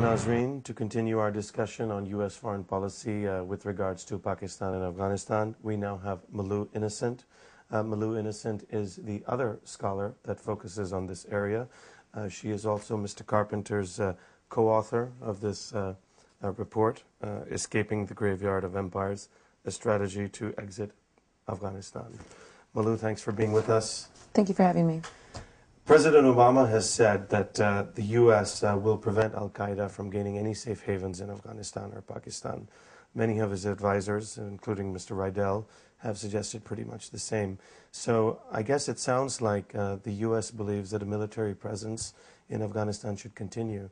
Nazreen, to continue our discussion on U.S. foreign policy with regards to Pakistan and Afghanistan, we now have Malou Innocent. Malou Innocent is the other scholar that focuses on this area. She is also Mr. Carpenter's co-author of this report, Escaping the Graveyard of Empires, a Strategy to Exit Afghanistan. Malou, thanks for being with us. Thank you for having me. President Obama has said that the U.S. Will prevent al-Qaeda from gaining any safe havens in Afghanistan or Pakistan. Many of his advisors, including Mr. Rydell, have suggested pretty much the same. So I guess it sounds like the U.S. believes that a military presence in Afghanistan should continue.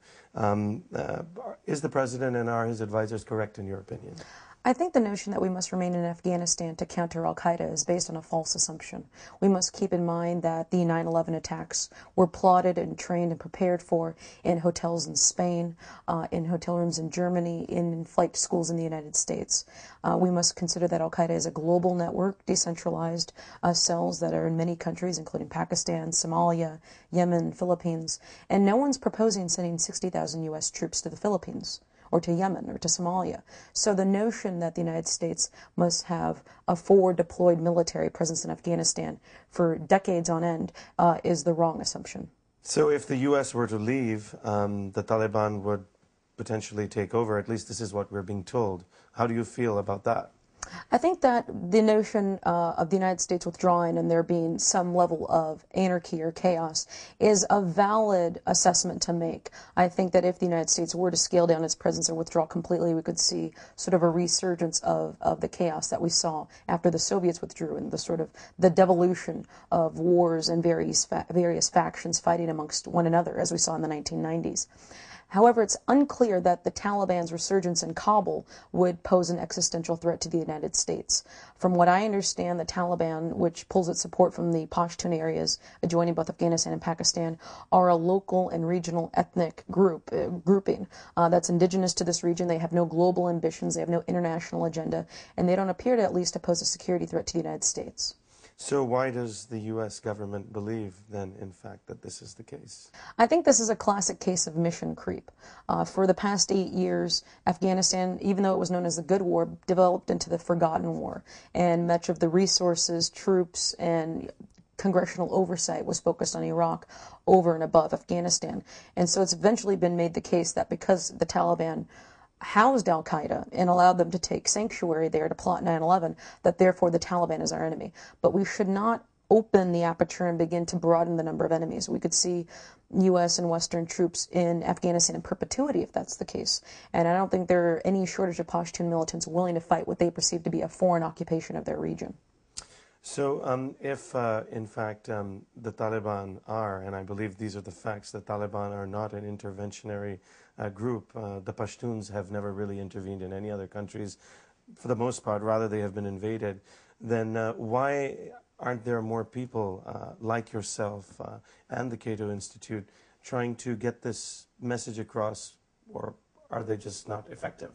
Is the President and are his advisors correct in your opinion? I think the notion that we must remain in Afghanistan to counter al-Qaeda is based on a false assumption. We must keep in mind that the 9/11 attacks were plotted and trained and prepared for in hotels in Spain, in hotel rooms in Germany, in flight schools in the United States. We must consider that al-Qaeda is a global network, decentralized cells that are in many countries, including Pakistan, Somalia, Yemen, Philippines, and no one's proposing sending 60,000 U.S. troops to the Philippines or to Yemen, or to Somalia. So the notion that the United States must have a forward deployed military presence in Afghanistan for decades on end is the wrong assumption. So if the U.S. were to leave, the Taliban would potentially take over. At least this is what we're being told. How do you feel about that? I think that the notion of the United States withdrawing and there being some level of anarchy or chaos is a valid assessment to make. I think that if the United States were to scale down its presence or withdraw completely, we could see sort of a resurgence of the chaos that we saw after the Soviets withdrew and the sort of the devolution of wars and various factions fighting amongst one another, as we saw in the 1990s. However, it's unclear that the Taliban's resurgence in Kabul would pose an existential threat to the United States. From what I understand, the Taliban, which pulls its support from the Pashtun areas adjoining both Afghanistan and Pakistan, are a local and regional ethnic grouping that's indigenous to this region. They have no global ambitions, they have no international agenda, and they don't appear to at least to pose a security threat to the United States. So why does the U.S. government believe, then, in fact, that this is the case? I think this is a classic case of mission creep. For the past 8 years, Afghanistan, even though it was known as the Good War, developed into the Forgotten War. And much of the resources, troops, and congressional oversight was focused on Iraq over and above Afghanistan. And so it's eventually been made the case that because the Taliban housed al-Qaeda and allowed them to take sanctuary there to plot 9/11, that therefore the Taliban is our enemy. But we should not open the aperture and begin to broaden the number of enemies. We could see U.S. and Western troops in Afghanistan in perpetuity if that's the case. And I don't think there are any shortage of Pashtun militants willing to fight what they perceive to be a foreign occupation of their region. So if, in fact, the Taliban are, and I believe these are the facts, the Taliban are not an interventionary group. The Pashtuns have never really intervened in any other countries. For the most part, rather they have been invaded. Then why aren't there more people like yourself and the Cato Institute trying to get this message across, or are they just not effective?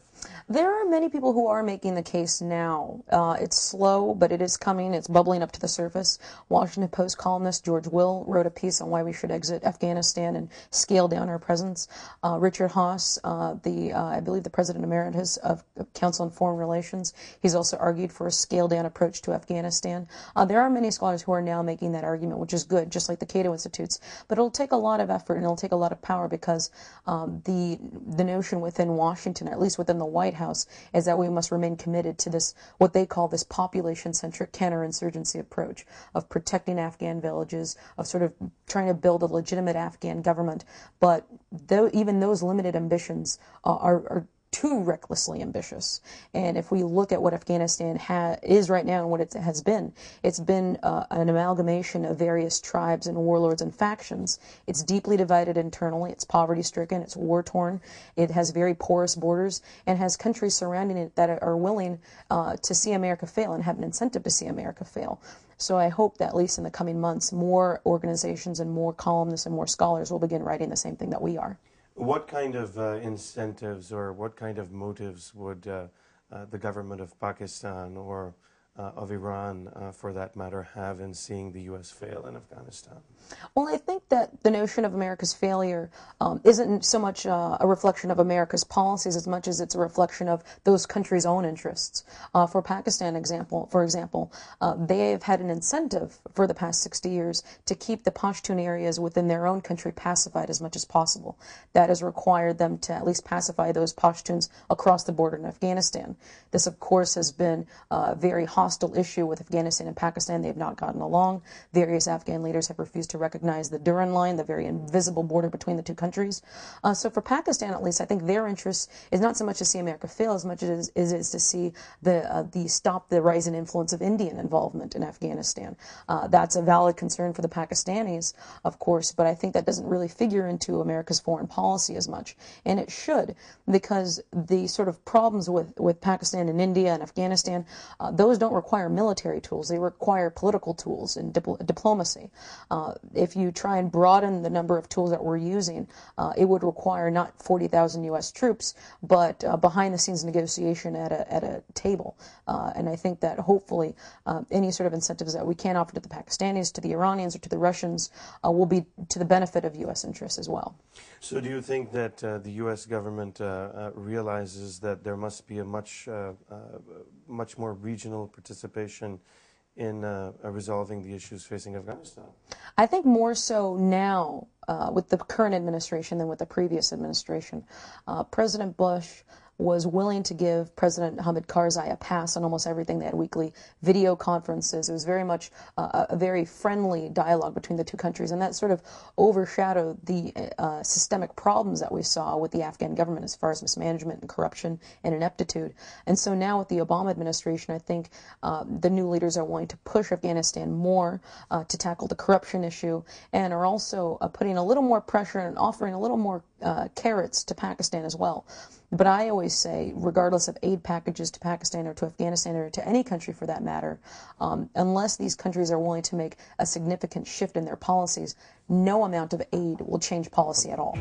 There are many people who are making the case now. It's slow, but it is coming. It's bubbling up to the surface. Washington Post columnist George Will wrote a piece on why we should exit Afghanistan and scale down our presence. Richard Haass, I believe the President Emeritus of Council on Foreign Relations, he's also argued for a scale-down approach to Afghanistan. There are many scholars who are now making that argument, which is good, just like the Cato Institutes. But it'll take a lot of effort and it'll take a lot of power because the notion within Washington, or at least within the White House, is that we must remain committed to this, what they call this population-centric counterinsurgency approach of protecting Afghan villages, of sort of trying to build a legitimate Afghan government. But even those limited ambitions are too recklessly ambitious. And if we look at what Afghanistan is right now and what it has been, it's been an amalgamation of various tribes and warlords and factions. It's deeply divided internally, it's poverty-stricken, it's war-torn, it has very porous borders, and has countries surrounding it that are willing to see America fail and have an incentive to see America fail. So I hope that at least in the coming months, more organizations and more columnists and more scholars will begin writing the same thing that we are. What kind of incentives or what kind of motives would the government of Pakistan or of Iran, for that matter, have in seeing the U.S. fail in Afghanistan? Well, I think that the notion of America's failure isn't so much a reflection of America's policies as much as it's a reflection of those countries' own interests. For Pakistan, for example, they have had an incentive for the past 60 years to keep the Pashtun areas within their own country pacified as much as possible. That has required them to at least pacify those Pashtuns across the border in Afghanistan. This, of course, has been a very hostile issue with Afghanistan and Pakistan. They have not gotten along. Various Afghan leaders have refused to recognize the Durand line, the very invisible border between the two countries. So for Pakistan, at least, I think their interest is not so much to see America fail as much as it is to see the stop the rise in influence of Indian involvement in Afghanistan. That's a valid concern for the Pakistanis, of course, but I think that doesn't really figure into America's foreign policy as much. And it should, because the sort of problems with Pakistan and India and Afghanistan, those don't require military tools. They require political tools and diplomacy. If you try and broaden the number of tools that we're using, it would require not 40,000 U.S. troops, but behind-the-scenes negotiation at a table. And I think that hopefully any sort of incentives that we can offer to the Pakistanis, to the Iranians, or to the Russians will be to the benefit of U.S. interests as well. So do you think that the U.S. government realizes that there must be a much more regional participation in resolving the issues facing Afghanistan? I think more so now with the current administration than with the previous administration. President Bush was willing to give President Hamid Karzai a pass on almost everything. They had weekly video conferences. It was very much a very friendly dialogue between the two countries, and that sort of overshadowed the systemic problems that we saw with the Afghan government as far as mismanagement and corruption and ineptitude. And so now with the Obama administration, I think the new leaders are willing to push Afghanistan more to tackle the corruption issue, and are also putting a little more pressure and offering a little more carrots to Pakistan as well. But I always say, regardless of aid packages to Pakistan or to Afghanistan or to any country for that matter, unless these countries are willing to make a significant shift in their policies, no amount of aid will change policy at all.